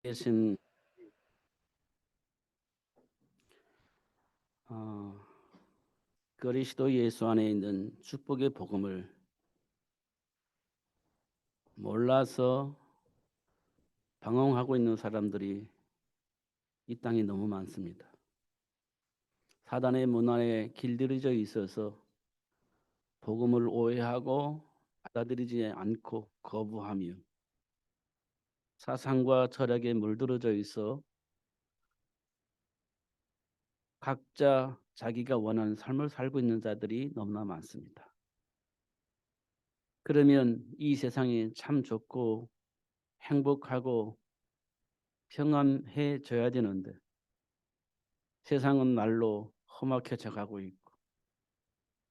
계신 어, 그리스도 예수 안에 있는 축복의 복음을 몰라서 방황하고 있는 사람들이 이 땅에 너무 많습니다. 사단의 문화에 길들여져 있어서 복음을 오해하고 받아들이지 않고 거부하며 사상과 철학에 물들어져 있어 각자 자기가 원하는 삶을 살고 있는 자들이 너무나 많습니다. 그러면 이 세상이 참 좋고 행복하고 평안해져야 되는데 세상은 날로 험악해져 가고 있고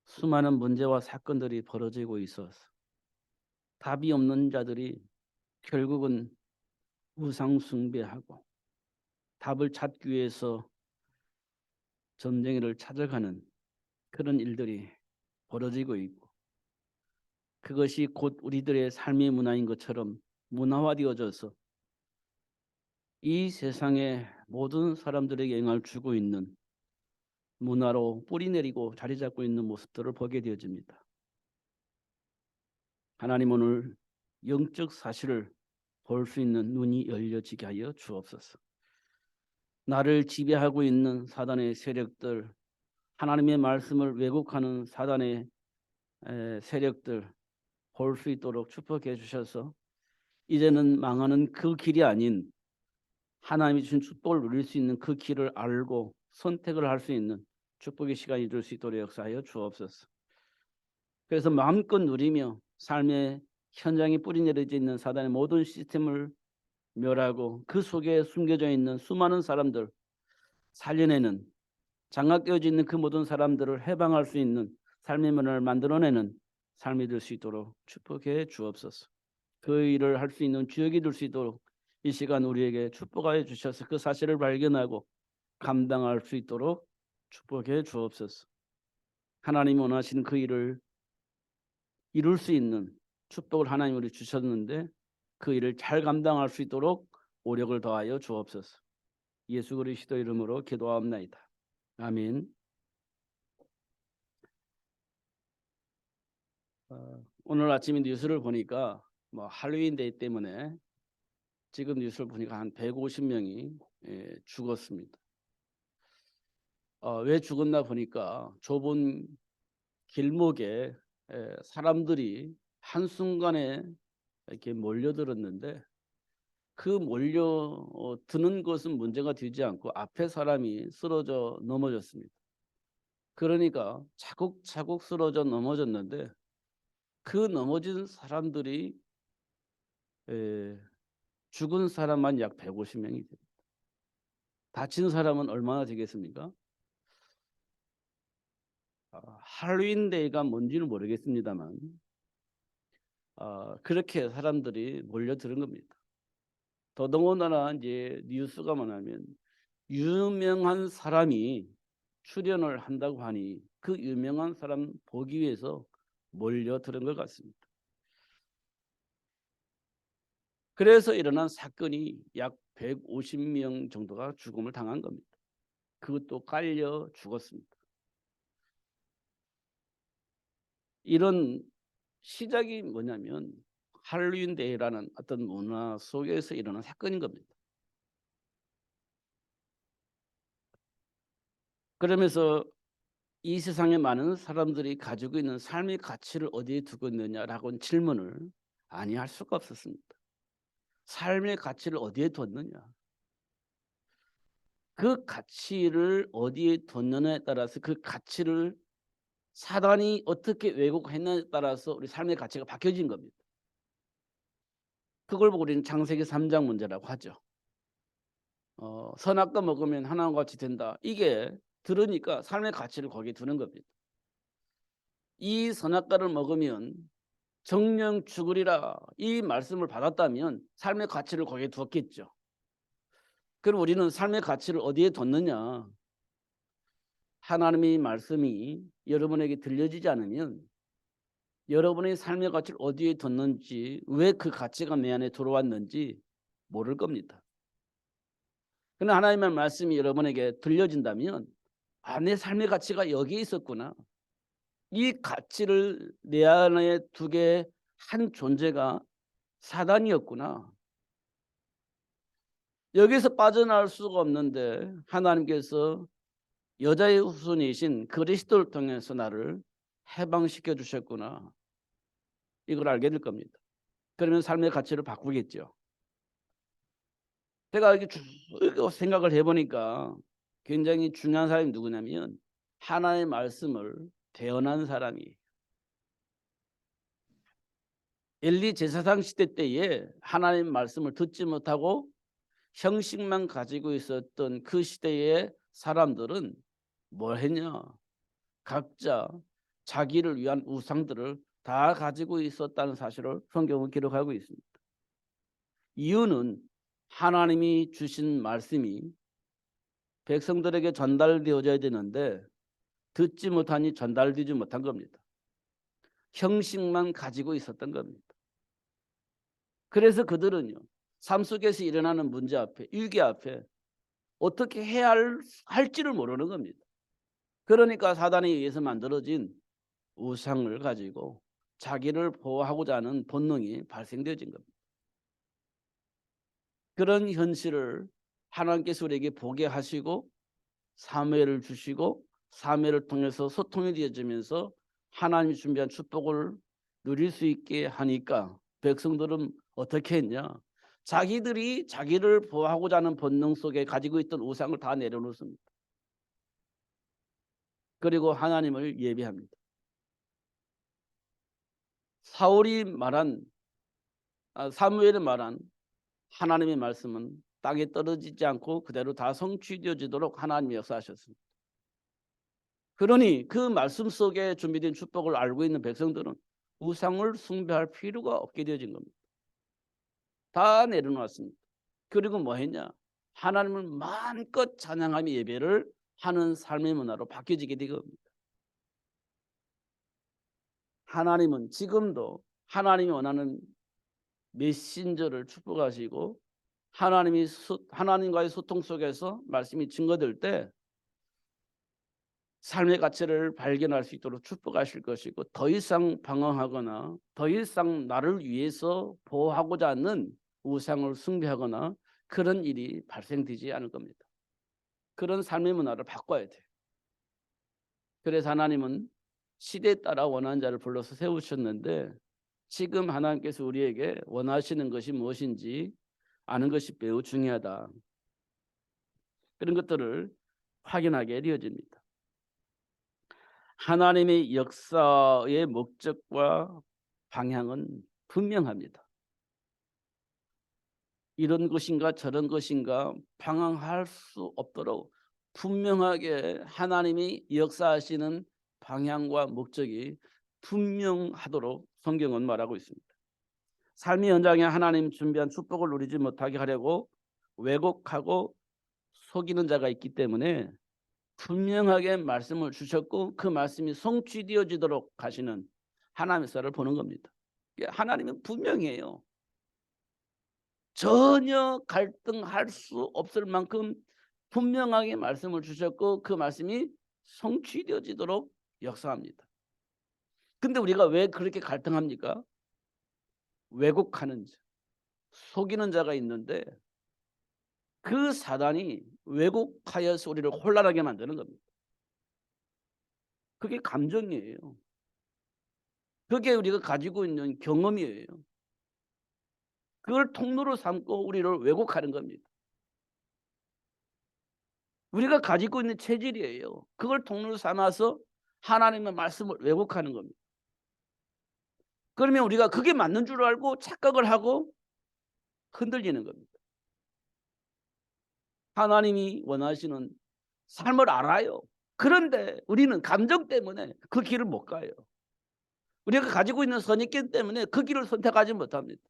수많은 문제와 사건들이 벌어지고 있어서 답이 없는 자들이 결국은 우상 숭배하고 답을 찾기 위해서 전쟁을 찾아가는 그런 일들이 벌어지고 있고 그것이 곧 우리들의 삶의 문화인 것처럼 문화화되어져서 이 세상의 모든 사람들에게 영향을 주고 있는 문화로 뿌리내리고 자리 잡고 있는 모습들을 보게 되어집니다. 하나님 오늘 영적 사실을 볼 수 있는 눈이 열려지게 하여 주옵소서. 나를 지배하고 있는 사단의 세력들, 하나님의 말씀을 왜곡하는 사단의 세력들 볼 수 있도록 축복해 주셔서 이제는 망하는 그 길이 아닌 하나님이 주신 축복을 누릴 수 있는 그 길을 알고 선택을 할 수 있는 축복의 시간이 될 수 있도록 역사하여 주옵소서. 그래서 마음껏 누리며 삶의 현장에 뿌리내려져 있는 사단의 모든 시스템을 멸하고 그 속에 숨겨져 있는 수많은 사람들 살려내는 장악되어져 있는 그 모든 사람들을 해방할 수 있는 삶의 문화를 만들어내는 삶이 될 수 있도록 축복해 주옵소서. 그 일을 할 수 있는 주역이 될 수 있도록 이 시간 우리에게 축복하여 주셔서 그 사실을 발견하고 감당할 수 있도록 축복해 주옵소서. 하나님이 원하시는 그 일을 이룰 수 있는 축복을 하나님으로 주셨는데 그 일을 잘 감당할 수 있도록 오력을 더하여 주옵소서. 예수 그리스도 이름으로 기도하옵나이다. 아멘. 오늘 아침에 뉴스를 보니까 할로윈 데이 때문에 지금 뉴스를 보니까 한 150명이 죽었습니다. 왜 죽었나 보니까 좁은 길목에 사람들이 한순간에 이렇게 몰려들었는데 그 몰려드는 것은 문제가 되지 않고 앞에 사람이 쓰러져 넘어졌습니다. 그러니까 차곡차곡 쓰러져 넘어졌는데 그 넘어진 사람들이 죽은 사람만 약 150명이 됩니다. 다친 사람은 얼마나 되겠습니까? 할로윈 데이가 뭔지는 모르겠습니다만 그렇게 사람들이 몰려드는 겁니다. 더더군다나 이제 뉴스가 뭐냐면 유명한 사람이 출연을 한다고 하니 그 유명한 사람 보기 위해서 몰려드는 것 같습니다. 그래서 일어난 사건이 약 150명 정도가 죽음을 당한 겁니다. 그것도 깔려 죽었습니다. 이런 시작이 뭐냐면 할로윈 데이라는 어떤 문화 속에서 일어난 사건인 겁니다. 그러면서 이 세상에 많은 사람들이 가지고 있는 삶의 가치를 어디에 두고 있느냐라고 질문을 아니 할 수가 없었습니다. 삶의 가치를 어디에 뒀느냐. 그 가치를 어디에 뒀느냐에 따라서 그 가치를 사단이 어떻게 왜곡했느냐에 따라서 우리 삶의 가치가 바뀌어진 겁니다. 그걸 보고 우리는 창세기 3장 문제라고 하죠. 선악과 먹으면 하나님과 같이 된다. 이게 들으니까 삶의 가치를 거기에 두는 겁니다. 이 선악과를 먹으면 정령 죽으리라 이 말씀을 받았다면 삶의 가치를 거기에 두었겠죠. 그럼 우리는 삶의 가치를 어디에 뒀느냐. 하나님의 말씀이 여러분에게 들려지지 않으면 여러분의 삶의 가치를 어디에 뒀는지 왜 그 가치가 내 안에 들어왔는지 모를 겁니다. 그러나 하나님의 말씀이 여러분에게 들려진다면 내 삶의 가치가 여기에 있었구나. 이 가치를 내 안에 두게 한 존재가 사단이었구나. 여기서 빠져나올 수가 없는데 하나님께서 여자의 후손이신 그리스도를 통해서 나를 해방시켜 주셨구나. 이걸 알게 될 겁니다. 그러면 삶의 가치를 바꾸겠죠. 제가 이렇게 쭉 생각을 해보니까 굉장히 중요한 사람이 누구냐면 하나님의 말씀을 대언한 사람이 엘리 제사장 시대 때에 하나님의 말씀을 듣지 못하고 형식만 가지고 있었던 그 시대의 사람들은 뭘 했냐? 각자 자기를 위한 우상들을 다 가지고 있었다는 사실을 성경은 기록하고 있습니다. 이유는 하나님이 주신 말씀이 백성들에게 전달되어져야 되는데 듣지 못하니 전달되지 못한 겁니다. 형식만 가지고 있었던 겁니다. 그래서 그들은요, 삶 속에서 일어나는 문제 앞에, 위기 앞에 어떻게 해야 할지를 모르는 겁니다. 그러니까 사단에 의해서 만들어진 우상을 가지고 자기를 보호하고자 하는 본능이 발생되어진 겁니다. 그런 현실을 하나님께서 우리에게 보게 하시고 사무엘을 주시고 사무엘을 통해서 소통이 되어지면서 하나님이 준비한 축복을 누릴 수 있게 하니까 백성들은 어떻게 했냐? 자기들이 자기를 보호하고자 하는 본능 속에 가지고 있던 우상을 다 내려놓습니다. 그리고 하나님을 예배합니다. 사무엘이 말한 하나님의 말씀은 땅에 떨어지지 않고 그대로 다 성취되어지도록 하나님이 역사하셨습니다. 그러니 그 말씀 속에 준비된 축복을 알고 있는 백성들은 우상을 숭배할 필요가 없게 되어진 겁니다. 다 내려놓았습니다. 그리고 뭐 했냐? 하나님을 마음껏 찬양하며 예배를 하는 삶의 문화로 바뀌어지게 된 겁니다. 하나님은 지금도 하나님이 원하는 메신저를 축복하시고 하나님과의 소통 속에서 말씀이 증거될 때 삶의 가치를 발견할 수 있도록 축복하실 것이고 더 이상 방황하거나 더 이상 나를 위해서 보호하고자 하는 우상을 숭배하거나 그런 일이 발생되지 않을 겁니다. 그런 삶의 문화를 바꿔야 돼요. 그래서 하나님은 시대에 따라 원하는 자를 불러서 세우셨는데 지금 하나님께서 우리에게 원하시는 것이 무엇인지 아는 것이 매우 중요하다. 그런 것들을 확인하게 되어집니다. 하나님의 역사의 목적과 방향은 분명합니다. 이런 것인가 저런 것인가 방황할 수 없도록 분명하게 하나님이 역사하시는 방향과 목적이 분명하도록 성경은 말하고 있습니다. 삶의 현장에 하나님 준비한 축복을 누리지 못하게 하려고 왜곡하고 속이는 자가 있기 때문에 분명하게 말씀을 주셨고 그 말씀이 성취되어지도록 하시는 하나님의 역사를 보는 겁니다. 하나님은 분명해요. 전혀 갈등할 수 없을 만큼 분명하게 말씀을 주셨고 그 말씀이 성취되어지도록 역사합니다. 근데 우리가 왜 그렇게 갈등합니까? 왜곡하는 자, 속이는 자가 있는데 그 사단이 왜곡하여서 우리를 혼란하게 만드는 겁니다. 그게 감정이에요. 그게 우리가 가지고 있는 경험이에요. 그걸 통로로 삼고 우리를 왜곡하는 겁니다. 우리가 가지고 있는 체질이에요. 그걸 통로로 삼아서 하나님의 말씀을 왜곡하는 겁니다. 그러면 우리가 그게 맞는 줄 알고 착각을 하고 흔들리는 겁니다. 하나님이 원하시는 삶을 알아요. 그런데 우리는 감정 때문에 그 길을 못 가요. 우리가 가지고 있는 선입견 때문에 그 길을 선택하지 못합니다.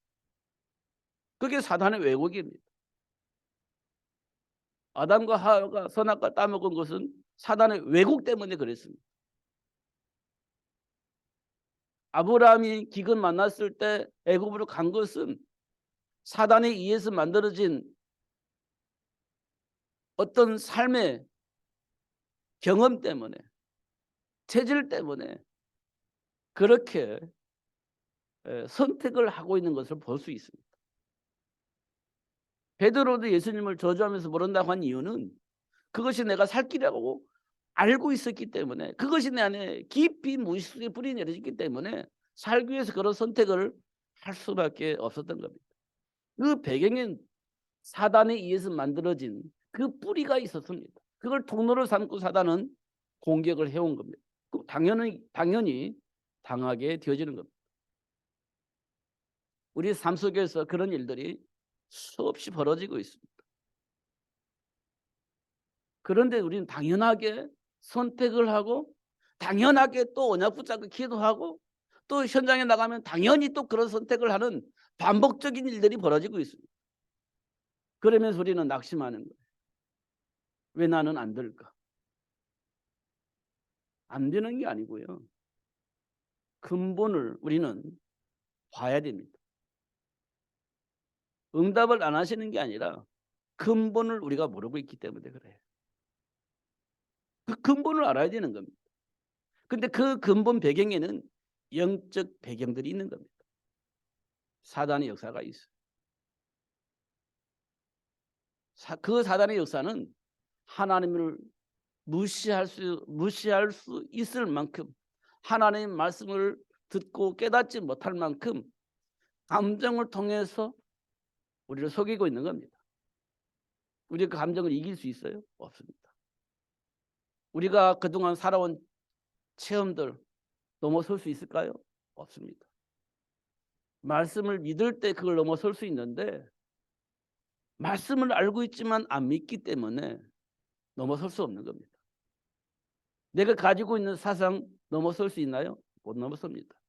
그게 사단의 왜곡입니다. 아담과 하와가 선악과 따먹은 것은 사단의 왜곡 때문에 그랬습니다. 아브라함이 기근 만났을 때 애굽으로 간 것은 사단에 의해서 만들어진 어떤 삶의 경험 때문에, 체질 때문에 그렇게 선택을 하고 있는 것을 볼 수 있습니다. 베드로도 예수님을 저주하면서 모른다고 한 이유는 그것이 내가 살 길이라고 알고 있었기 때문에, 그것이 내 안에 깊이 무의식 속에 뿌리 내려졌기 때문에 살기 위해서 그런 선택을 할 수밖에 없었던 겁니다. 그 배경엔 사단에 의해서 만들어진 그 뿌리가 있었습니다. 그걸 통로로 삼고 사단은 공격을 해온 겁니다. 당연히 당하게 되어지는 겁니다. 우리 삶 속에서 그런 일들이 수없이 벌어지고 있습니다. 그런데 우리는 당연하게 선택을 하고, 당연하게 또 언약 붙잡고 기도하고, 또 현장에 나가면 당연히 또 그런 선택을 하는 반복적인 일들이 벌어지고 있습니다. 그러면서 우리는 낙심하는 거예요. 왜 나는 안 될까? 안 되는 게 아니고요, 근본을 우리는 봐야 됩니다. 응답을 안 하시는 게 아니라 근본을 우리가 모르고 있기 때문에 그래요. 그 근본을 알아야 되는 겁니다. 근데 그 근본 배경에는 영적 배경들이 있는 겁니다. 사단의 역사가 있어요. 그 사단의 역사는 하나님을 무시할 수 있을 만큼, 하나님의 말씀을 듣고 깨닫지 못할 만큼 감정을 통해서 우리를 속이고 있는 겁니다. 우리가 그 감정을 이길 수 있어요? 없습니다. 우리가 그동안 살아온 체험들 넘어설 수 있을까요? 없습니다. 말씀을 믿을 때 그걸 넘어설 수 있는데, 말씀을 알고 있지만 안 믿기 때문에 넘어설 수 없는 겁니다. 내가 가지고 있는 사상 넘어설 수 있나요? 못 넘어섭니다.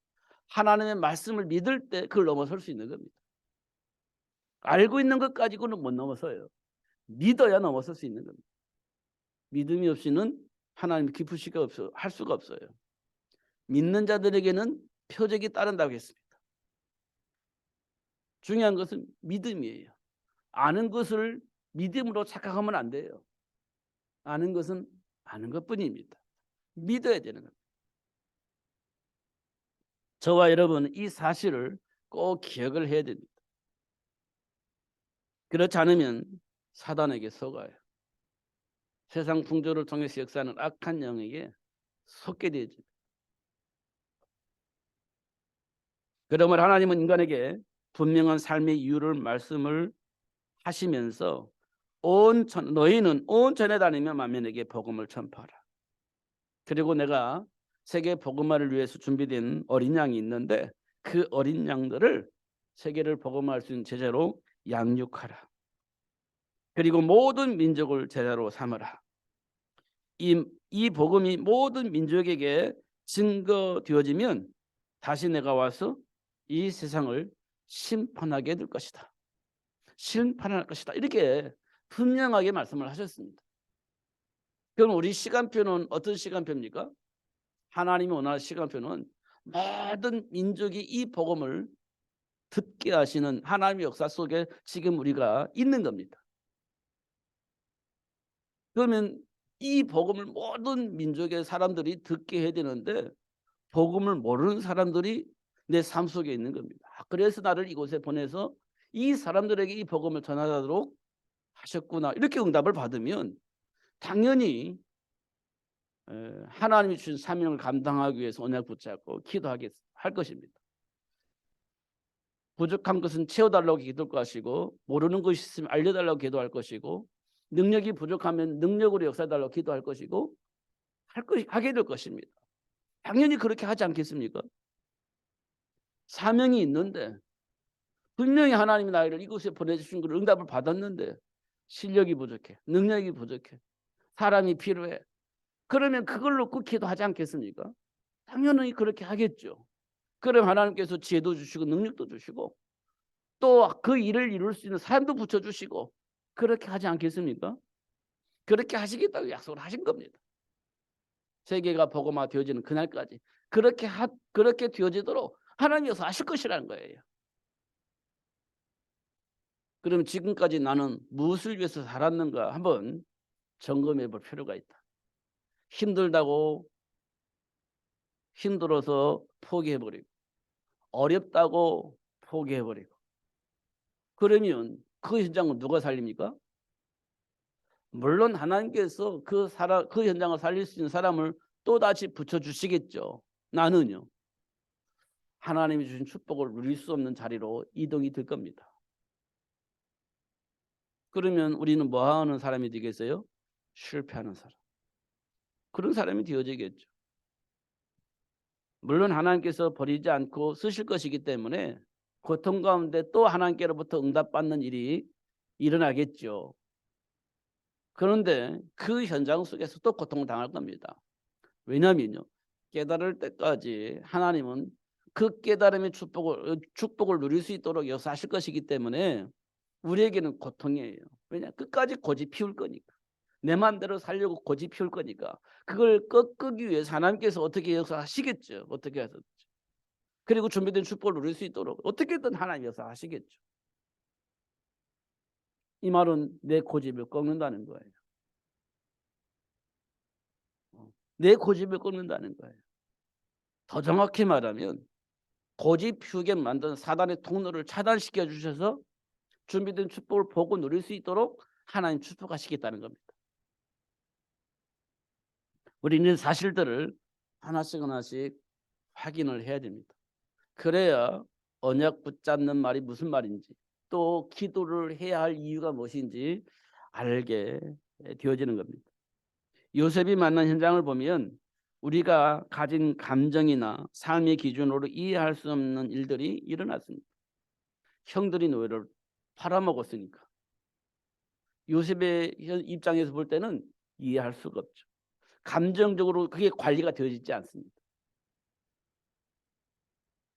하나님의 말씀을 믿을 때 그걸 넘어설 수 있는 겁니다. 알고 있는 것 가지고는 못 넘어서요. 믿어야 넘어설 수 있는 겁니다. 믿음이 없이는 하나님 기쁘시가 할 수가 없어요. 믿는 자들에게는 표적이 따른다고 했습니다. 중요한 것은 믿음이에요. 아는 것을 믿음으로 착각하면 안 돼요. 아는 것은 아는 것뿐입니다. 믿어야 되는 겁니다. 저와 여러분은 이 사실을 꼭 기억을 해야 됩니다. 그렇지 않으면 사단에게 속아요. 세상 풍조를 통해서 역사하는 악한 영에게 속게 되죠. 그러므로 하나님은 인간에게 분명한 삶의 이유를 말씀을 하시면서 너희는 온 전에 다니며 만민에게 복음을 전파하라. 그리고 내가 세계 복음화를 위해서 준비된 어린 양이 있는데 그 어린 양들을 세계를 복음화할 수 있는 제자로 양육하라. 그리고 모든 민족을 제자로 삼으라. 이 복음이 모든 민족에게 증거되어지면 다시 내가 와서 이 세상을 심판하게 될 것이다. 심판할 것이다. 이렇게 분명하게 말씀을 하셨습니다. 그럼 우리 시간표는 어떤 시간표입니까? 하나님이 원하는 시간표는 모든 민족이 이 복음을 듣게 하시는 하나님의 역사 속에 지금 우리가 있는 겁니다. 그러면 이 복음을 모든 민족의 사람들이 듣게 해야 되는데 복음을 모르는 사람들이 내 삶 속에 있는 겁니다. 그래서 나를 이곳에 보내서 이 사람들에게 이 복음을 전하도록 하셨구나. 이렇게 응답을 받으면 당연히 하나님이 주신 사명을 감당하기 위해서 언약 붙잡고 할 것입니다. 부족한 것은 채워달라고 기도할 것이고, 모르는 것이 있으면 알려달라고 기도할 것이고, 능력이 부족하면 능력으로 역사해달라고 기도할 것이고, 하게 될 것입니다. 당연히 그렇게 하지 않겠습니까? 사명이 있는데 분명히 하나님이 나를 이곳에 보내주신 걸 응답을 받았는데 실력이 부족해, 능력이 부족해, 사람이 필요해. 그러면 그걸 놓고 기도하지 않겠습니까? 당연히 그렇게 하겠죠. 그럼 하나님께서 지혜도 주시고 능력도 주시고 또 그 일을 이룰 수 있는 사람도 붙여주시고 그렇게 하지 않겠습니까? 그렇게 하시겠다고 약속을 하신 겁니다. 세계가 복음화 되어지는 그날까지 그렇게 되어지도록 하나님께서 하실 것이라는 거예요. 그럼 지금까지 나는 무엇을 위해서 살았는가 한번 점검해 볼 필요가 있다. 힘들어서 포기해버리고 어렵다고 포기해버리고 그러면 그 현장은 누가 살립니까? 물론 하나님께서 그 현장을 살릴 수 있는 사람을 또다시 붙여주시겠죠. 나는요. 하나님이 주신 축복을 누릴 수 없는 자리로 이동이 될 겁니다. 그러면 우리는 뭐 하는 사람이 되겠어요? 실패하는 사람. 그런 사람이 되어지겠죠. 물론 하나님께서 버리지 않고 쓰실 것이기 때문에 고통 가운데 또 하나님께로부터 응답받는 일이 일어나겠죠. 그런데 그 현장 속에서 또 고통을 당할 겁니다. 왜냐하면요. 깨달을 때까지 하나님은 그 깨달음의 축복을 누릴 수 있도록 역사하실 것이기 때문에 우리에게는 고통이에요. 왜냐? 끝까지 고집 피울 거니까. 내 마음대로 살려고 고집 피울 거니까. 그걸 꺾기 위해서 하나님께서 어떻게 역사하시겠죠. 어떻게 해서. 그리고 준비된 축복을 누릴 수 있도록 어떻게든 하나님 역사하시겠죠. 이 말은 내 고집을 꺾는다는 거예요. 내 고집을 꺾는다는 거예요. 더 정확히 말하면 고집 피우게 만든 사단의 통로를 차단시켜 주셔서 준비된 축복을 보고 누릴 수 있도록 하나님 축복하시겠다는 겁니다. 우리는 사실들을 하나씩 확인을 해야 됩니다. 그래야 언약 붙잡는 말이 무슨 말인지 또 기도를 해야 할 이유가 무엇인지 알게 되어지는 겁니다. 요셉이 만난 현장을 보면 우리가 가진 감정이나 삶의 기준으로 이해할 수 없는 일들이 일어났습니다. 형들이 노예를 팔아먹었으니까 요셉의 입장에서 볼 때는 이해할 수가 없죠. 감정적으로 그게 관리가 되어지지 않습니다.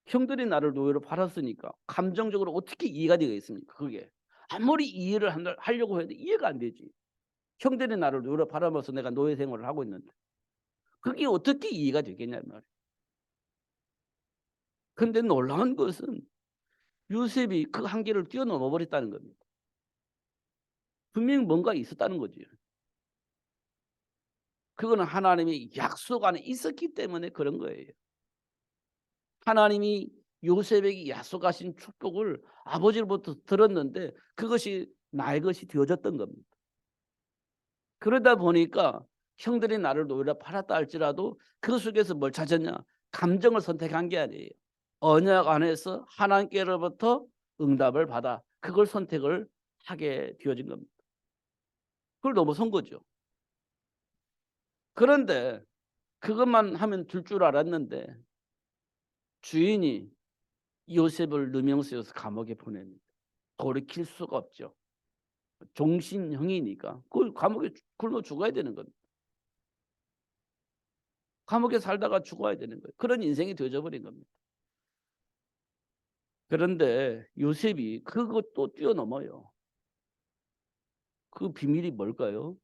형들이 나를 노예로 팔았으니까 감정적으로 어떻게 이해가 되겠습니까? 그게 아무리 이해를 하려고 해도 이해가 안 되지. 형들이 나를 노예로 팔아먹어서 내가 노예 생활을 하고 있는데 그게 어떻게 이해가 되겠냐 말이에요. 그런데 놀라운 것은 요셉이 그 한계를 뛰어넘어 버렸다는 겁니다. 분명히 뭔가 있었다는 거지. 그거는 하나님의 약속 안에 있었기 때문에 그런 거예요. 하나님이 요셉에게 약속하신 축복을 아버지로부터 들었는데 그것이 나의 것이 되어졌던 겁니다. 그러다 보니까 형들이 나를 노예로 팔았다 할지라도 그 속에서 뭘 찾았냐? 감정을 선택한 게 아니에요. 언약 안에서 하나님께로부터 응답을 받아 그걸 선택을 하게 되어진 겁니다. 그걸 넘어선 거죠. 그런데 그것만 하면 될 줄 알았는데 주인이 요셉을 누명쓰여서 감옥에 보냅니다. 돌이킬 수가 없죠. 종신형이니까 그걸 감옥에 굶어 죽어야 되는 겁니다. 감옥에 살다가 죽어야 되는 거예요. 그런 인생이 되어져 버린 겁니다. 그런데 요셉이 그것도 뛰어넘어요. 그 비밀이 뭘까요?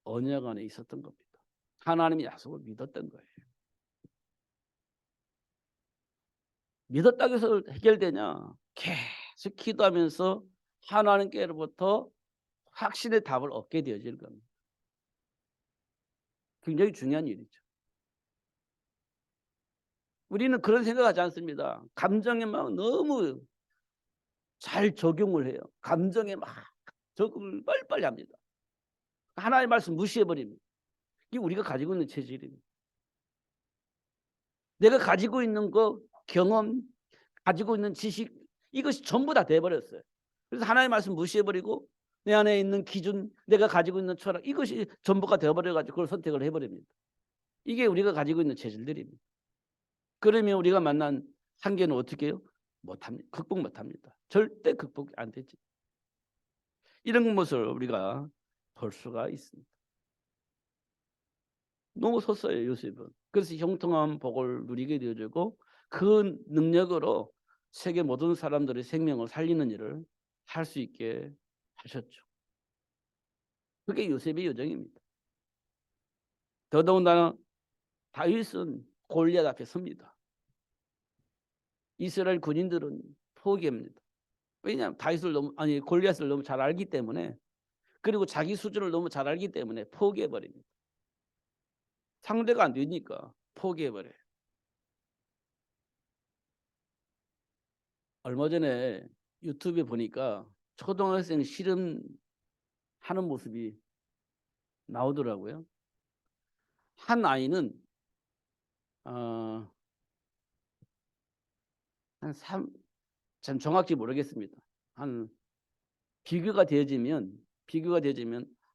언약 안에 있었던 겁니다. 하나님의 약속을 믿었던 거예요. 믿었다고 해서 해결되냐? 계속 기도하면서 하나님께로부터 확신의 답을 얻게 되어질 겁니다. 굉장히 중요한 일이죠. 우리는 그런 생각하지 않습니다. 감정에 막 너무 잘 적용을 해요. 감정에 막 적응을 빨리빨리 합니다. 하나님의 말씀 무시해버립니다. 이게 우리가 가지고 있는 체질입니다. 내가 가지고 있는 거, 경험, 가지고 있는 지식 이것이 전부 다 돼버렸어요. 그래서 하나님의 말씀 무시해버리고 내 안에 있는 기준, 내가 가지고 있는 철학 이것이 전부가 되어버려가지고 그걸 선택을 해버립니다. 이게 우리가 가지고 있는 체질들입니다. 그러면 우리가 만난 한계는 어떻게 해요? 못합니다. 극복 못합니다. 절대 극복이 안 되지. 이런 것을 우리가 볼 수가 있습니다. 너무 섰어요 요셉은. 그래서 형통한 복을 누리게 되어지고 그 능력으로 세계 모든 사람들의 생명을 살리는 일을 할 수 있게 하셨죠. 그게 요셉의 여정입니다. 더더군다나 다윗은 골리앗 앞에 섭니다. 이스라엘 군인들은 포기합니다. 왜냐하면 골리앗을 너무 잘 알기 때문에 그리고 자기 수준을 너무 잘 알기 때문에 포기해버립니다. 상대가 안 되니까 포기해버려요. 얼마 전에 유튜브에 보니까 초등학생 씨름하는 모습이 나오더라고요. 한 아이는 한 3, 참 정확히 모르겠습니다. 한 비교가 되어지면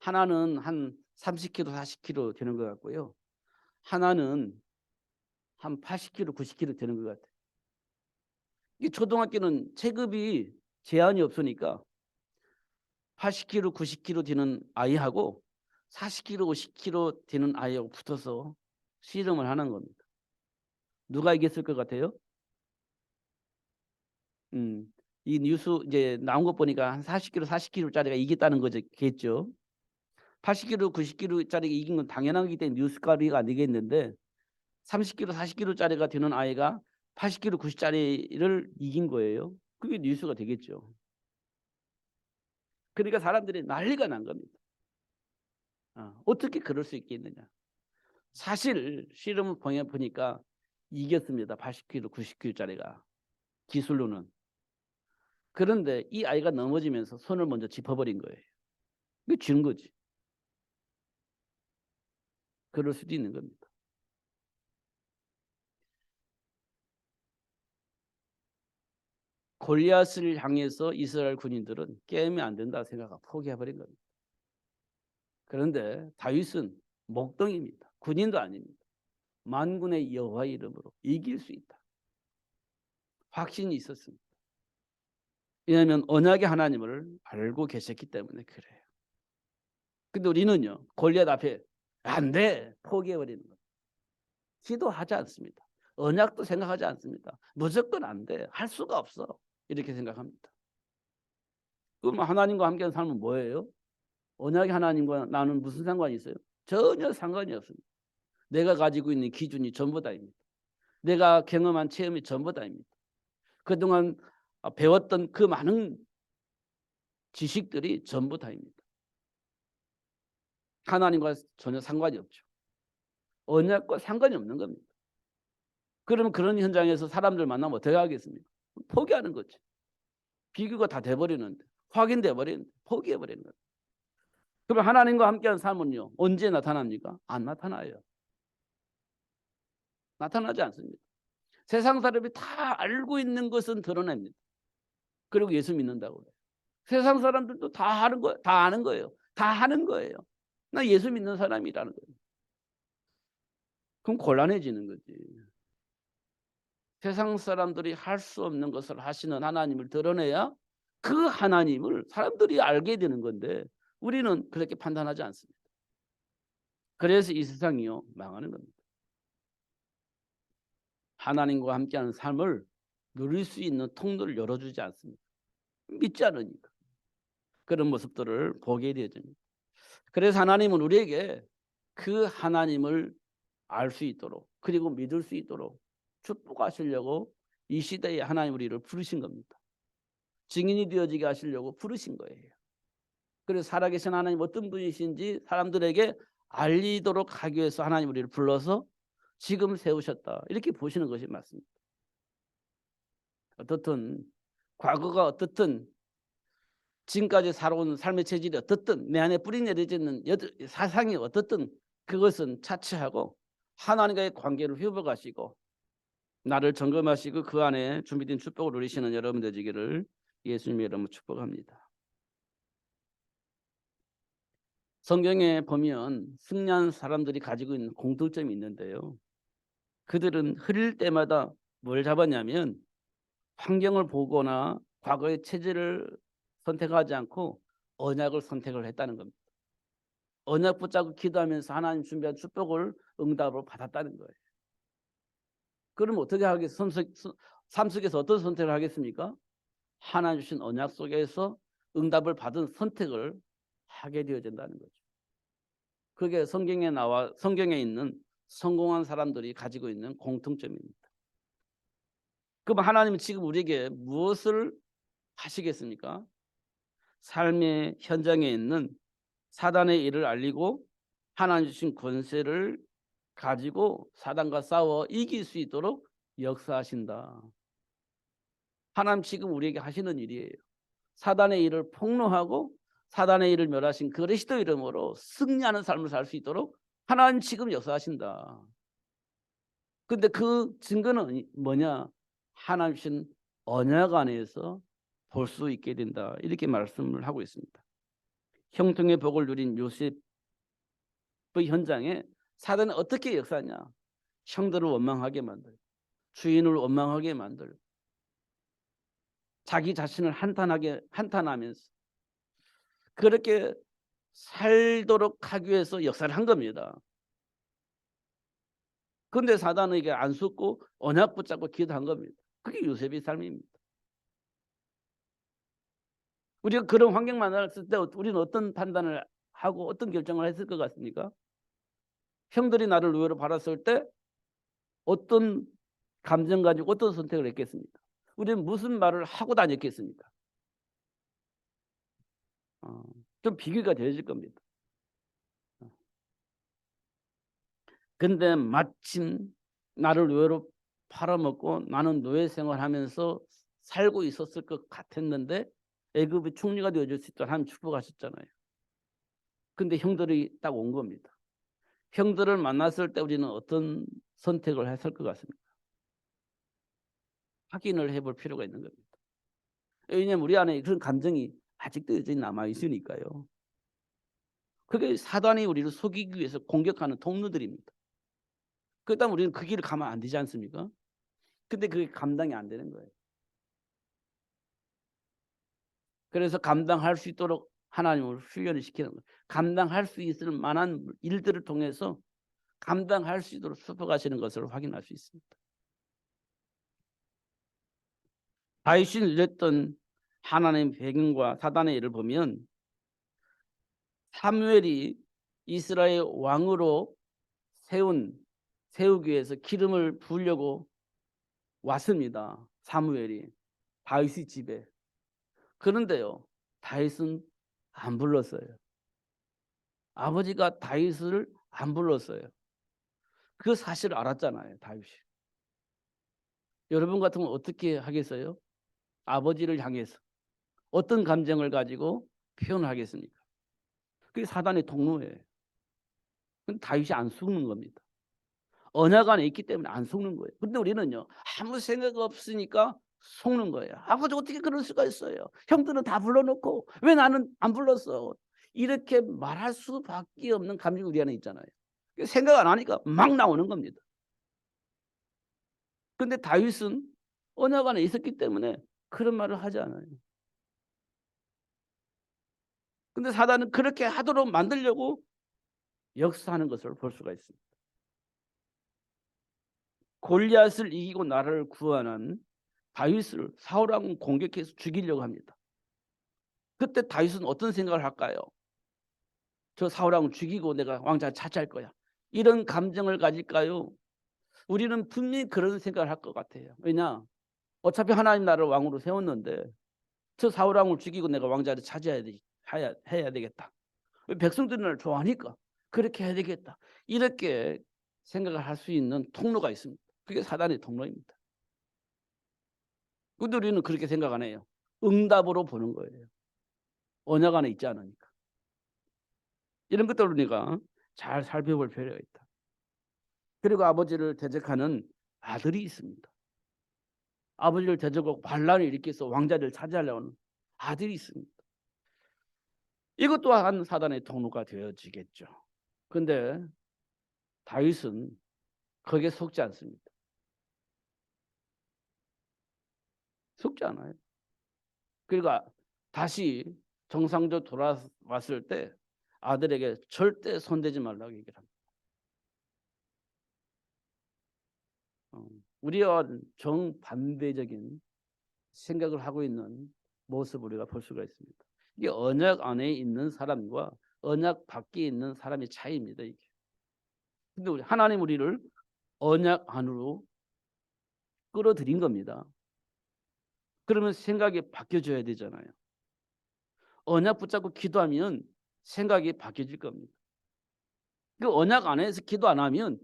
하나는 한 30kg, 40kg 되는 것 같고요. 하나는 한 80kg, 90kg 되는 것 같아요. 이 초등학교는 체급이 제한이 없으니까 80kg, 90kg 되는 아이하고 40kg, 50kg 되는 아이하고 붙어서 씨름을 하는 겁니다. 누가 이겼을 것 같아요? 이 뉴스 이제 나온 거 보니까 한 40kg, 40kg짜리가 이겼다는 거겠죠. 80kg, 90kg짜리가 이긴 건 당연하기 때문에 뉴스거리가 안 되겠는데 30kg, 40kg짜리가 되는 아이가 80kg, 90짜리를 이긴 거예요. 그게 뉴스가 되겠죠. 그러니까 사람들이 난리가 난 겁니다. 어떻게 그럴 수 있겠느냐. 사실 씨름을 보니까 이겼습니다. 80kg, 90kg짜리가 기술로는. 그런데 이 아이가 넘어지면서 손을 먼저 짚어버린 거예요. 이게 진 거지. 그럴 수도 있는 겁니다. 골리앗을 향해서 이스라엘 군인들은 깨우면 안 된다 생각하고 포기해버린 겁니다. 그런데 다윗은 목동입니다. 군인도 아닙니다. 만군의 여호와 이름으로 이길 수 있다. 확신이 있었습니다. 왜냐하면 언약의 하나님을 알고 계셨기 때문에 그래요. 근데 우리는요, 골리앗 앞에 안 돼, 포기해버리는 거예요. 기도하지 않습니다. 언약도 생각하지 않습니다. 무조건 안 돼, 할 수가 없어, 이렇게 생각합니다. 그럼 하나님과 함께하는 삶은 뭐예요? 언약의 하나님과 나는 무슨 상관이 있어요? 전혀 상관이 없습니다. 내가 가지고 있는 기준이 전부 다입니다. 내가 경험한 체험이 전부 다입니다. 그동안 배웠던 그 많은 지식들이 전부 다입니다. 하나님과 전혀 상관이 없죠. 언약과 상관이 없는 겁니다. 그러면 그런 현장에서 사람들 만나면 어떻게 하겠습니까? 포기하는 거죠. 비교가 다 돼버리는데, 확인돼 버리는데 포기해 버리는 거예요. 그럼 하나님과 함께하는 삶은요, 언제 나타납니까? 안 나타나요. 나타나지 않습니다. 세상 사람이 다 알고 있는 것은 드러냅니다. 그리고 예수 믿는다고 그래요. 세상 사람들도 다 하는 거예요. 다 아는 거예요. 다 하는 거예요. 나 예수 믿는 사람이라는 거예요. 그럼 곤란해지는 거지. 세상 사람들이 할 수 없는 것을 하시는 하나님을 드러내야 그 하나님을 사람들이 알게 되는 건데 우리는 그렇게 판단하지 않습니다. 그래서 이 세상이요, 망하는 겁니다. 하나님과 함께하는 삶을 누릴 수 있는 통로를 열어주지 않습니다. 믿지 않으니까. 그런 모습들을 보게 되어집니다. 그래서 하나님은 우리에게 그 하나님을 알 수 있도록 그리고 믿을 수 있도록 축복하시려고 이 시대에 하나님 우리를 부르신 겁니다. 증인이 되어지게 하시려고 부르신 거예요. 그래서 살아계신 하나님 어떤 분이신지 사람들에게 알리도록 하기 위해서 하나님 우리를 불러서 지금 세우셨다, 이렇게 보시는 것이 맞습니다. 어떻든 과거가 어떻든 지금까지 살아온 삶의 체질이 어떻든 내 안에 뿌리 내려지는 사상이 어떻든 그것은 차치하고 하나님과의 관계를 회복하시고 나를 점검하시고 그 안에 준비된 축복을 누리시는 여러분 되시기를 예수님의 이름으로 축복합니다. 성경에 보면 승리한 사람들이 가지고 있는 공통점이 있는데요. 그들은 흐릴 때마다 뭘 잡았냐면 환경을 보거나 과거의 체질을 선택하지 않고 언약을 선택을 했다는 겁니다. 언약 붙잡고 기도하면서 하나님 준비한 축복을 응답으로 받았다는 거예요. 그럼 어떻게 하겠어요? 삶 속에서 어떤 선택을 하겠습니까? 하나님 주신 언약 속에서 응답을 받은 선택을 하게 되어진다는 거죠. 그게 성경에 있는 성공한 사람들이 가지고 있는 공통점입니다. 그럼 하나님은 지금 우리에게 무엇을 하시겠습니까? 삶의 현장에 있는 사단의 일을 알리고 하나님 주신 권세를 가지고 사단과 싸워 이길 수 있도록 역사하신다. 하나님 지금 우리에게 하시는 일이에요. 사단의 일을 폭로하고 사단의 일을 멸하신 그리스도 이름으로 승리하는 삶을 살 수 있도록 하나님 지금 역사하신다. 근데 그 증거는 뭐냐? 하나님 주신 언약 안에서 볼 수 있게 된다. 이렇게 말씀을 하고 있습니다. 형통의 복을 누린 요셉의 현장에 사단은 어떻게 역사하냐? 형들을 원망하게 만들고 주인을 원망하게 만들고 자기 자신을 한탄하면서 그렇게 살도록 하기 위해서 역사를 한 겁니다. 그런데 사단은 이게 안 속고 언약 붙잡고 기도한 겁니다. 그게 요셉의 삶입니다. 우리가 그런 환경 만났을 때 우리는 어떤 판단을 하고 어떤 결정을 했을 것 같습니까? 형들이 나를 노예로 팔았을 때 어떤 감정 가지고 어떤 선택을 했겠습니까? 우리는 무슨 말을 하고 다녔겠습니까? 좀 비교가 되어질 겁니다. 근데 마침 나를 노예로 팔아먹고 나는 노예 생활하면서 살고 있었을 것 같았는데 애굽의 총리가 되어줄 수 있도록 하나님 축복하셨잖아요. 근데 형들이 딱 온 겁니다. 형들을 만났을 때 우리는 어떤 선택을 했을 것 같습니까? 확인을 해볼 필요가 있는 겁니다. 왜냐하면 우리 안에 그런 감정이 아직도 여전히 남아있으니까요. 그게 사단이 우리를 속이기 위해서 공격하는 통로들입니다. 그렇다면 우리는 그 길을 가면 안 되지 않습니까? 근데 그게 감당이 안 되는 거예요. 그래서 감당할 수 있도록 하나님을 훈련을 시키는 거예요. 감당할 수 있을 만한 일들을 통해서 감당할 수 있도록 축복하시는 것을 확인할 수 있습니다. 다윗이 누렸던 하나님의 배경과 사단의 일을 보면 사무엘이 이스라엘 왕으로 세우기 위해서 기름을 부으려고 왔습니다. 사무엘이 다윗의 집에. 그런데요, 다윗은 안 불렀어요. 아버지가 다윗을 안 불렀어요. 그 사실을 알았잖아요, 다윗이. 여러분 같으면 어떻게 하겠어요? 아버지를 향해서 어떤 감정을 가지고 표현하겠습니까? 그게 사단의 통로예요. 다윗이 안 속는 겁니다. 언약 안에 있기 때문에 안 속는 거예요. 근데 우리는요, 아무 생각 없으니까 속는 거예요. 아버지 어떻게 그럴 수가 있어요? 형들은 다 불러놓고 왜 나는 안 불렀어? 이렇게 말할 수밖에 없는 감정이 우리 안에 있잖아요. 생각 안 하니까 막 나오는 겁니다. 근데 다윗은 언약 안에 있었기 때문에 그런 말을 하지 않아요. 근데 사단은 그렇게 하도록 만들려고 역사하는 것을 볼 수가 있습니다. 골리앗을 이기고 나라를 구원한 다윗을 사울 왕은 공격해서 죽이려고 합니다. 그때 다윗은 어떤 생각을 할까요? 저 사울 왕을 죽이고 내가 왕좌를 차지할 거야. 이런 감정을 가질까요? 우리는 분명히 그런 생각을 할 것 같아요. 왜냐? 어차피 하나님 나라를 왕으로 세웠는데 저 사울 왕을 죽이고 내가 왕좌를 해야 되겠다. 백성들이 나를 좋아하니까 그렇게 해야 되겠다. 이렇게 생각을 할 수 있는 통로가 있습니다. 그게 사단의 통로입니다. 근데 우리는 그렇게 생각 안 해요. 응답으로 보는 거예요. 언약 안에 있지 않으니까. 이런 것들을 우리가 잘 살펴볼 필요가 있다. 그리고 아버지를 대적하는 아들이 있습니다. 아버지를 대적하고 반란을 일으켜서 왕자를 차지하려고 하는 아들이 있습니다. 이것 또한 사단의 통로가 되어지겠죠. 그런데 다윗은 거기에 속지 않습니다. 속지 않아요. 그리고 다시 정상적으로 돌아왔을 때 아들에게 절대 손대지 말라고 얘기를 합니다. 우리와 정반대적인 생각을 하고 있는 모습을 우리가 볼 수가 있습니다. 이게 언약 안에 있는 사람과 언약 밖에 있는 사람의 차이입니다. 이게. 근데 하나님 우리를 언약 안으로 끌어들인 겁니다. 그러면 생각이 바뀌어져야 되잖아요. 언약 붙잡고 기도하면 생각이 바뀌어질 겁니다. 그 언약 안에서 기도 안 하면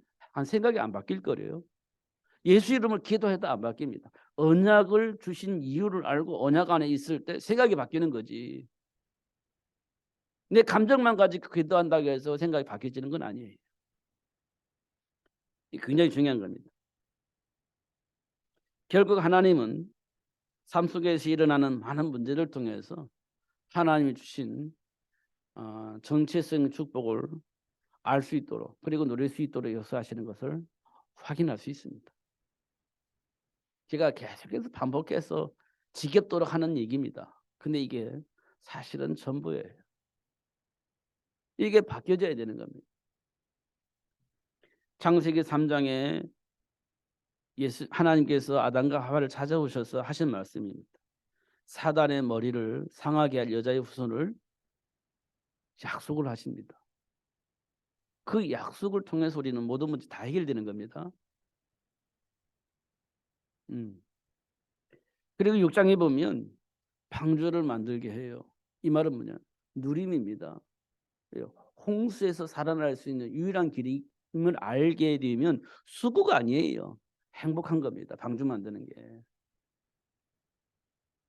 생각이 안 바뀔 거예요. 예수 이름을 기도해도 안 바뀝니다. 언약을 주신 이유를 알고 언약 안에 있을 때 생각이 바뀌는 거지. 내 감정만 가지고 기도한다고 해서 생각이 바뀌어지는 건 아니에요. 굉장히 중요한 겁니다. 결국 하나님은 삶 속에서 일어나는 많은 문제를 통해서 하나님이 주신 정체성 축복을 알 수 있도록 그리고 누릴 수 있도록 역사하시는 것을 확인할 수 있습니다. 제가 계속해서 반복해서 지겹도록 하는 얘기입니다. 근데 이게 사실은 전부예요. 이게 바뀌어져야 되는 겁니다. 창세기 3장에 하나님께서 아담과 하와를 찾아오셔서 하신 말씀입니다. 사단의 머리를 상하게 할 여자의 후손을 약속을 하십니다. 그 약속을 통해서 우리는 모든 문제 다 해결되는 겁니다. 그리고 6장에 보면 방주를 만들게 해요. 이 말은 뭐냐? 누림입니다. 홍수에서 살아날 수 있는 유일한 길임을 알게 되면 수고가 아니에요. 행복한 겁니다. 방주 만드는 게.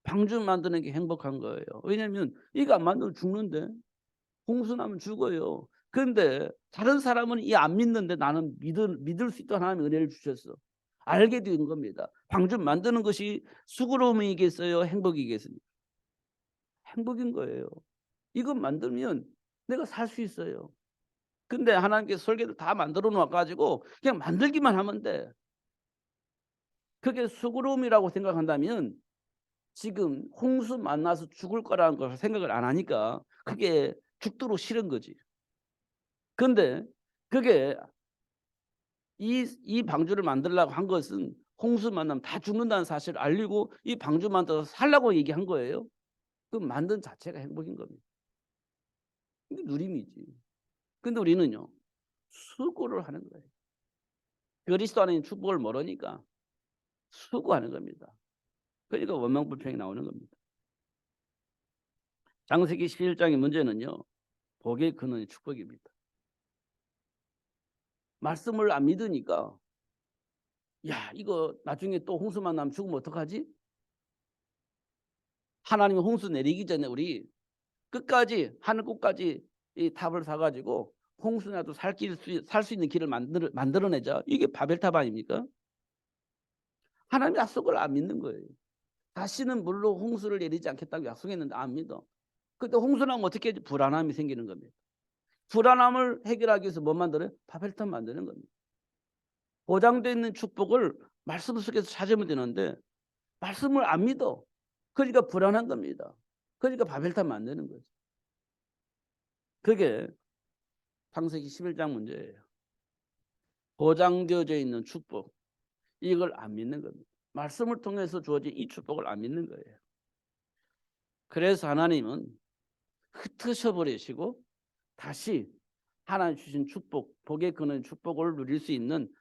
방주 만드는 게 행복한 거예요. 왜냐하면 이거 안 만들면 죽는데. 홍수 나면 죽어요. 그런데 다른 사람은 이 안 믿는데 나는 믿을 수 있도록 하나님이 은혜를 주셨어. 알게 된 겁니다. 방주 만드는 것이 수고로움이겠어요? 행복이겠습니까? 행복인 거예요. 이거 만들면 내가 살 수 있어요. 근데 하나님께서 설계를 다 만들어 놓아 가지고 그냥 만들기만 하면 돼. 그게 수고로움이라고 생각한다면 지금 홍수 만나서 죽을 거라는 걸 생각을 안 하니까 그게 죽도록 싫은 거지. 근데 그게 이 방주를 만들려고 한 것은 홍수 만나면 다 죽는다는 사실을 알리고 이 방주 만들어서 살라고 얘기한 거예요. 그 만든 자체가 행복인 겁니다. 이게 누림이지. 근데 우리는요. 수고를 하는 거예요. 그리스도 안에 축복을 모르니까 수고하는 겁니다. 그러니까 원망불평이 나오는 겁니다. 창세기 11장의 문제는요. 복의 근원이 축복입니다. 말씀을 안 믿으니까 야 이거 나중에 또 홍수만 나면 죽으면 어떡하지? 하나님이 홍수 내리기 전에 우리 끝까지 하늘 끝까지 이 탑을 사가지고 홍수나도 살 수 있는 길을 만들어내자. 이게 바벨탑 아닙니까? 하나님이 약속을 안 믿는 거예요. 다시는 물로 홍수를 내리지 않겠다고 약속했는데 안 믿어. 근데 홍수 나면 어떻게 하지? 불안함이 생기는 겁니다. 불안함을 해결하기 위해서 뭐 만들어요? 바벨탑 만드는 겁니다. 보장되어 있는 축복을 말씀 속에서 찾으면 되는데 말씀을 안 믿어. 그러니까 불안한 겁니다. 그러니까 바벨탑 만드는 거죠. 그게 창세기 11장 문제예요. 보장되어져 있는 축복. 이걸 안 믿는 겁니다. 말씀을 통해서 주어진 이 축복을 안 믿는 거예요. 그래서 하나님은 흩으셔버리시고 다시 하나님 주신 축복, 복의 근원 축복을 누릴 수 있는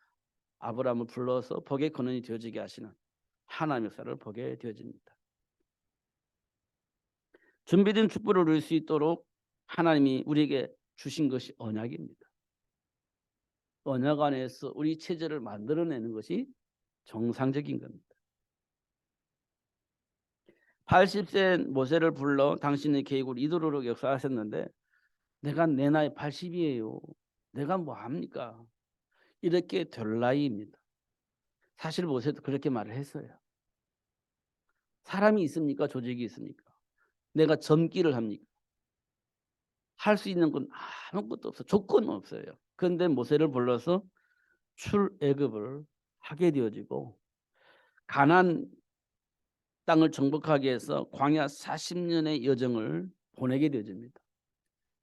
아브라함을 불러서 복의 근원이 되어지게 하시는 하나님의 역사를 보게 되어집니다. 준비된 축복을 누릴 수 있도록 하나님이 우리에게 주신 것이 언약입니다. 언약 안에서 우리 체제를 만들어내는 것이 정상적인 겁니다. 80세 모세를 불러 당신의 계획을 이루도록 역사하셨는데 내가 내 나이 80이에요. 내가 뭐 합니까? 이렇게 될 나이입니다. 사실 모세도 그렇게 말을 했어요. 사람이 있습니까? 조직이 있습니까? 내가 젊기를 합니까? 할 수 있는 건 아무것도 없어. 조건은 없어요. 그런데 모세를 불러서 출애굽을 하게 되어지고 가나안 땅을 정복하기 위해서 광야 40년의 여정을 보내게 되어집니다.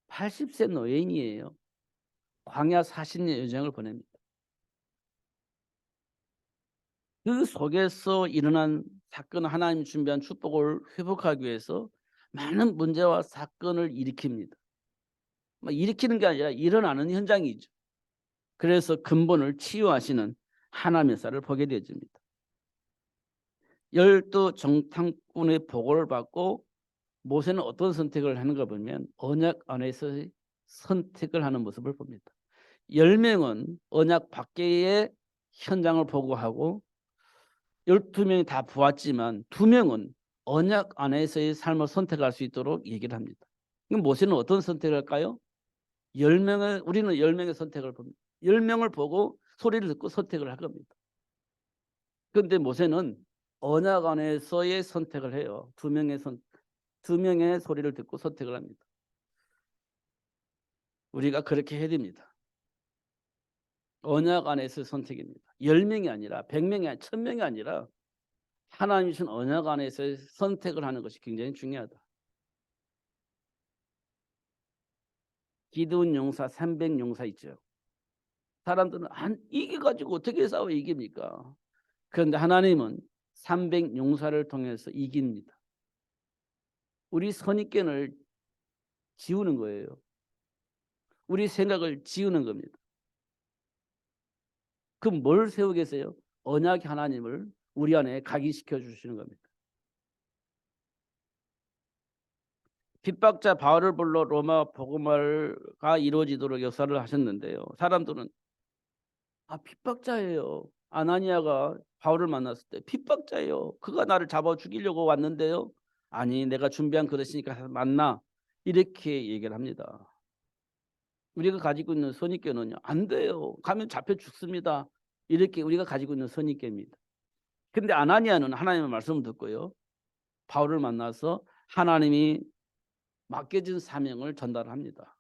80세 노인이에요. 광야 40년 여정을 보냅니다. 그 속에서 일어난 사건은 하나님이 준비한 축복을 회복하기 위해서 많은 문제와 사건을 일으킵니다. 일으키는 게 아니라 일어나는 현장이죠. 그래서 근본을 치유하시는 하나님의 역사를 보게 되어집니다. 12 정탐꾼의 보고를 받고 모세는 어떤 선택을 하는가 보면 언약 안에서의 선택을 하는 모습을 봅니다. 10명은 언약 밖의 현장을 보고하고 12명이 다 보았지만 2명은 언약 안에서의 삶을 선택할 수 있도록 얘기를 합니다. 그럼 모세는 어떤 선택을 할까요? 우리는 10명의 선택을 봅니다. 10명을 보고 소리를 듣고 선택을 할 겁니다. 그런데 모세는 언약 안에서의 선택을 해요. 2명의 소리를 듣고 선택을 합니다. 우리가 그렇게 해야 됩니다. 언약 안에서의 선택입니다. 10명이 아니라 100명이 아니라 1000명이 아니라 하나님 주신 언약 안에서의 선택을 하는 것이 굉장히 중요하다. 기드온 용사 300 용사 있죠. 사람들은 이겨가지고 어떻게 싸워 이깁니까? 그런데 하나님은 300 용사를 통해서 이깁니다. 우리 선입견을 지우는 거예요. 우리 생각을 지우는 겁니다. 그럼 뭘 세우겠어요? 언약의 하나님을 우리 안에 각인시켜 주시는 겁니다. 핍박자 바울을 불러 로마 복음화가 이루어지도록 역사를 하셨는데요. 사람들은 핍박자예요. 아나니아가 바울을 만났을 때 핍박자예요. 그가 나를 잡아 죽이려고 왔는데요. 아니 내가 준비한 그릇이니까 만나. 이렇게 얘기를 합니다. 우리가 가지고 있는 선입견은요. 안 돼요. 가면 잡혀 죽습니다. 이렇게 우리가 가지고 있는 선입견입니다. 근데 아나니아는 하나님의 말씀을 듣고요. 바울을 만나서 하나님이 맡겨진 사명을 전달합니다.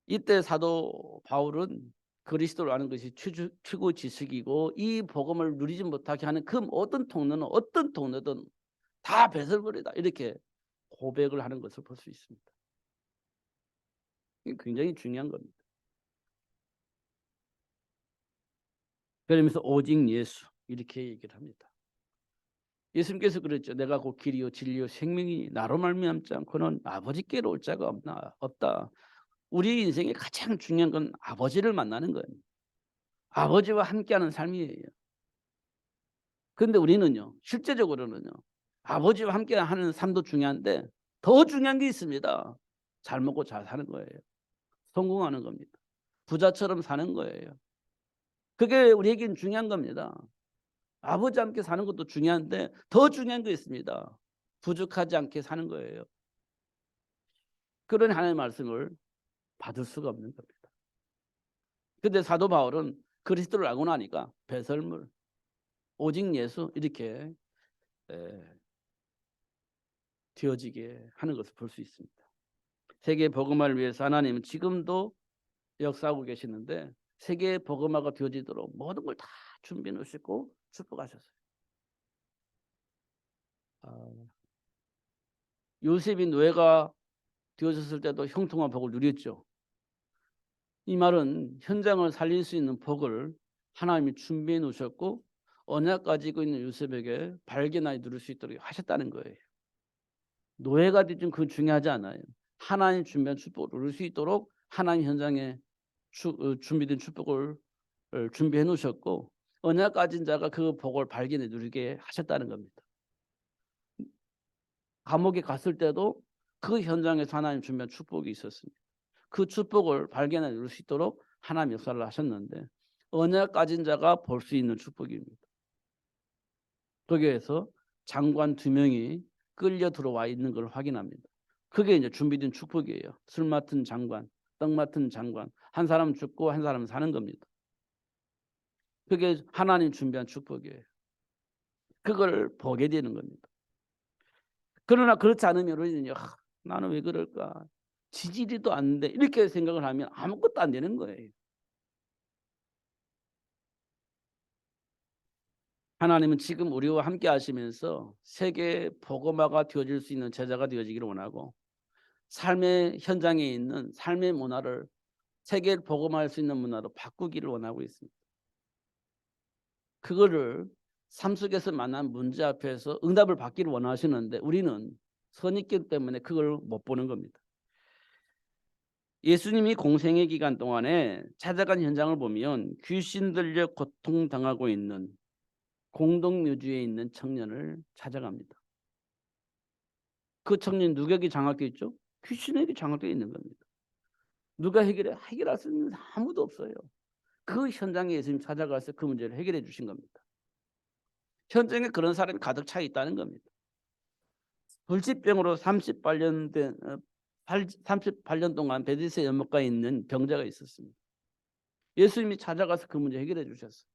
이때 사도 바울은 그리스도를 아는 것이 최고 지식이고 이 복음을 누리지 못하게 하는 그 어떤 통로든 다 배설물이다. 이렇게 고백을 하는 것을 볼 수 있습니다. 이게 굉장히 중요한 겁니다. 그러면서 오직 예수 이렇게 얘기를 합니다. 예수님께서 그랬죠. 내가 곧 길이요 진리요 생명이니 나로 말미암지 않고는 아버지께로 올 자가 없다. 우리 인생의 가장 중요한 건 아버지를 만나는 거예요. 아버지와 함께하는 삶이에요. 그런데 우리는요. 실제적으로는요. 아버지와 함께하는 삶도 중요한데 더 중요한 게 있습니다. 잘 먹고 잘 사는 거예요. 성공하는 겁니다. 부자처럼 사는 거예요. 그게 우리에겐 중요한 겁니다. 아버지와 함께 사는 것도 중요한데 더 중요한 게 있습니다. 부족하지 않게 사는 거예요. 그런 하나님의 말씀을 받을 수가 없는 겁니다. 그런데 사도 바울은 그리스도를 알고 나니까 배설물, 오직 예수 이렇게 되어지게 하는 것을 볼 수 있습니다. 세계 복음화를 위해서 하나님은 지금도 역사하고 계시는데 세계 복음화가 되어지도록 모든 걸 다 준비해 놓으시고 축복하셨어요. 요셉이 노예가 되어졌을 때도 형통한 복을 누렸죠. 이 말은 현장을 살릴 수 있는 복을 하나님이 준비해 놓으셨고 언약 가지고 있는 요셉에게 발견하여 누릴 수 있도록 하셨다는 거예요. 노예가 되든 그건 중요하지 않아요. 하나님 준비한 축복을 누릴 수 있도록 하나님 현장에 준비된 축복을 준비해 놓으셨고 언약 가진 자가 그 복을 발견해 누리게 하셨다는 겁니다. 감옥에 갔을 때도 그 현장에서 하나님 준비한 축복이 있었습니다. 그 축복을 발견해 누릴 수 있도록 하나님 역사를 하셨는데 언약 가진 자가 볼 수 있는 축복입니다. 거기에서 장관 2명이 끌려 들어와 있는 걸 확인합니다. 그게 이제 준비된 축복이에요. 술 맡은 장관, 떡 맡은 장관. 한 사람은 죽고 한 사람은 사는 겁니다. 그게 하나님 준비한 축복이에요. 그걸 보게 되는 겁니다. 그러나 그렇지 않으면 우리는요. 나는 왜 그럴까? 지지리도 않는데 이렇게 생각을 하면 아무것도 안 되는 거예요. 하나님은 지금 우리와 함께 하시면서 세계 복음화가 되어질 수 있는 제자가 되어지기를 원하고 삶의 현장에 있는 삶의 문화를 세계를 복음화할 수 있는 문화로 바꾸기를 원하고 있습니다. 그거를 삶 속에서 만난 문제 앞에서 응답을 받기를 원하시는데 우리는 선입견 때문에 그걸 못 보는 겁니다. 예수님이 공생의 기간 동안에 찾아간 현장을 보면 귀신 들려 고통당하고 있는 공동묘지에 있는 청년을 찾아갑니다. 그 청년 누구에게 장악되어 있죠? 귀신에게 장악되어 있는 겁니다. 누가 해결해? 해결할 수 있는 아무도 없어요. 그 현장에 예수님 찾아가서 그 문제를 해결해 주신 겁니다. 현장에 그런 사람이 가득 차 있다는 겁니다. 불치병으로 38년 동안 베드스다 연못가에 있는 병자가 있었습니다. 예수님이 찾아가서 그 문제 해결해 주셨어요.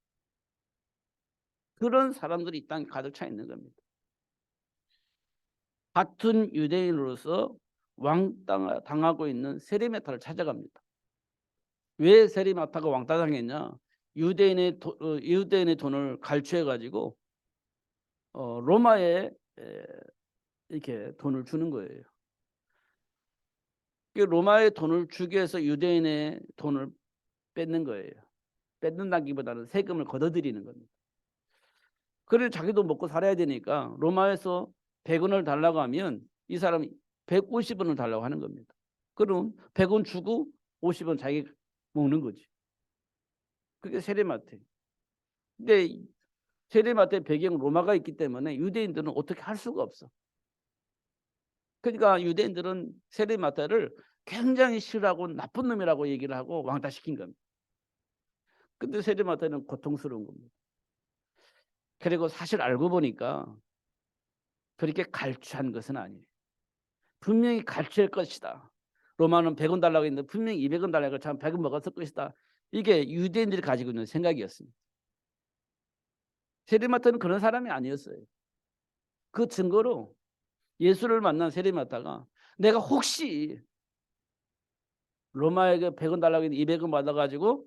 그런 사람들이 이 땅에 가득 차 있는 겁니다. 같은 유대인으로서 왕따당하고 있는 세리마타를 찾아갑니다. 왜 세리마타가 왕따당했냐? 유대인의 돈을 갈취해 가지고 로마에 이렇게 돈을 주는 거예요. 로마에 돈을 주기 위해서 유대인의 돈을 뺏는 거예요. 뺏는다기보다는 세금을 걷어들이는 겁니다. 그래 자기도 먹고 살아야 되니까 로마에서 100원을 달라고 하면 이 사람이 150원을 달라고 하는 겁니다. 그럼 100원 주고 50원 자기 먹는 거지. 그게 세리마태. 근데 세리마태 배경 로마가 있기 때문에 유대인들은 어떻게 할 수가 없어. 그러니까 유대인들은 세리마태를 굉장히 싫어하고 나쁜 놈이라고 얘기를 하고 왕따시킨 겁니다. 근데 세리마태는 고통스러운 겁니다. 그리고 사실 알고 보니까 그렇게 갈취한 것은 아니에요. 분명히 갈취할 것이다. 로마는 100원 달라고 했는데 분명히 200원 달라고 참 100원 먹었을 것이다. 이게 유대인들이 가지고 있는 생각이었습니다. 세리마타는 그런 사람이 아니었어요. 그 증거로 예수를 만난 세리마타가 내가 혹시 로마에게 100원 달라고 했는데 200원 받아가지고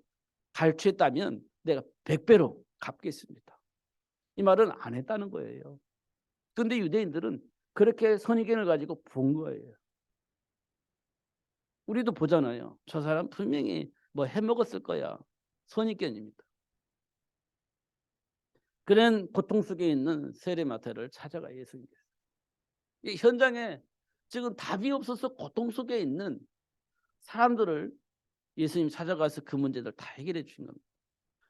갈취했다면 내가 100배로 갚겠습니다. 이 말은 안 했다는 거예요. 그런데 유대인들은 그렇게 선입견을 가지고 본 거예요. 우리도 보잖아요. 저 사람 분명히 뭐 해먹었을 거야. 선입견입니다. 그런 고통 속에 있는 세리마타를 찾아가 예수님께서. 이 현장에 지금 답이 없어서 고통 속에 있는 사람들을 예수님 찾아가서 그 문제들 다 해결해 주신 겁니다.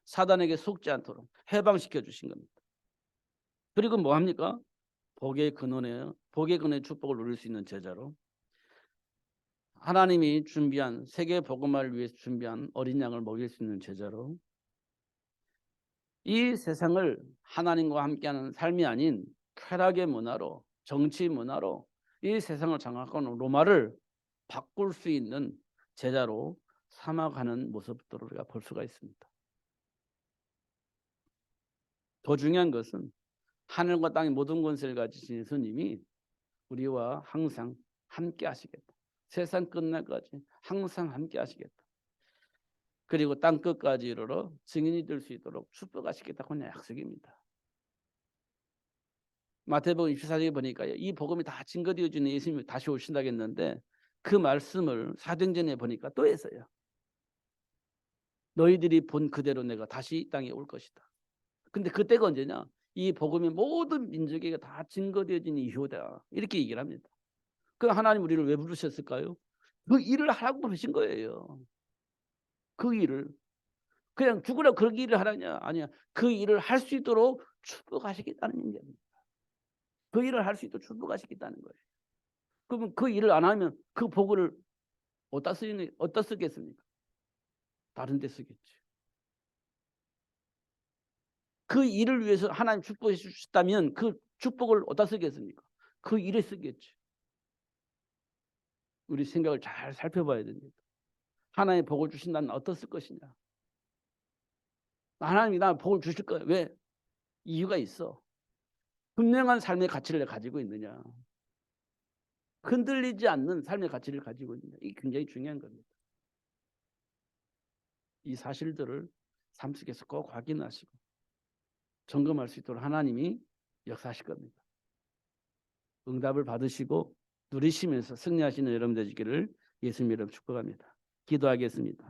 사단에게 속지 않도록 해방시켜 주신 겁니다. 그리고 뭐 합니까? 복의 근원의 축복을 누릴 수 있는 제자로 하나님이 준비한 세계 복음화를 위해서 준비한 어린 양을 먹일 수 있는 제자로 이 세상을 하나님과 함께하는 삶이 아닌 쾌락의 문화로 정치 문화로 이 세상을 장악하는 로마를 바꿀 수 있는 제자로 삼아가는 모습들을 우리가 볼 수가 있습니다. 더 중요한 것은 하늘과 땅의 모든 권세를 가지신 예수님이 우리와 항상 함께 하시겠다. 세상 끝날까지 항상 함께 하시겠다. 그리고 땅 끝까지 이르러 증인이 될 수 있도록 축복하시겠다고 하는 약속입니다. 마태복음 24장에 보니까 이 복음이 다 증거되어지는 예수님이 다시 오신다고 했는데 그 말씀을 사도행전에 보니까 또 했어요. 너희들이 본 그대로 내가 다시 이 땅에 올 것이다. 근데 그때가 언제냐? 이 복음이 모든 민족에게 다 증거되어진 이후다. 이렇게 얘기를 합니다. 그 하나님 우리를 왜 부르셨을까요? 그 일을 하라고 부르신 거예요. 그 일을. 그냥 죽으라 그 일을 하라냐? 아니야. 그 일을 할 수 있도록 축복하시겠다는 얘기입니다. 그 일을 할 수 있도록 축복하시겠다는 거예요. 그러면 그 일을 안 하면 그 복을 어디다 쓰겠습니까? 다른 데 쓰겠지. 그 일을 위해서 하나님 축복해 주셨다면 그 축복을 어디다 쓰겠습니까? 그 일에 쓰겠지. 우리 생각을 잘 살펴봐야 됩니다. 하나님의 복을 주신다면 어떻을 것이냐. 하나님이 나 복을 주실 거야. 왜? 이유가 있어. 분명한 삶의 가치를 가지고 있느냐. 흔들리지 않는 삶의 가치를 가지고 있느냐. 이게 굉장히 중요한 겁니다. 이 사실들을 삶 속에서 꼭 확인하시고 점검할 수 있도록 하나님이 역사하실 겁니다. 응답을 받으시고 누리시면서 승리하시는 여러분 되시기를 예수님 이름 축복합니다. 기도하겠습니다.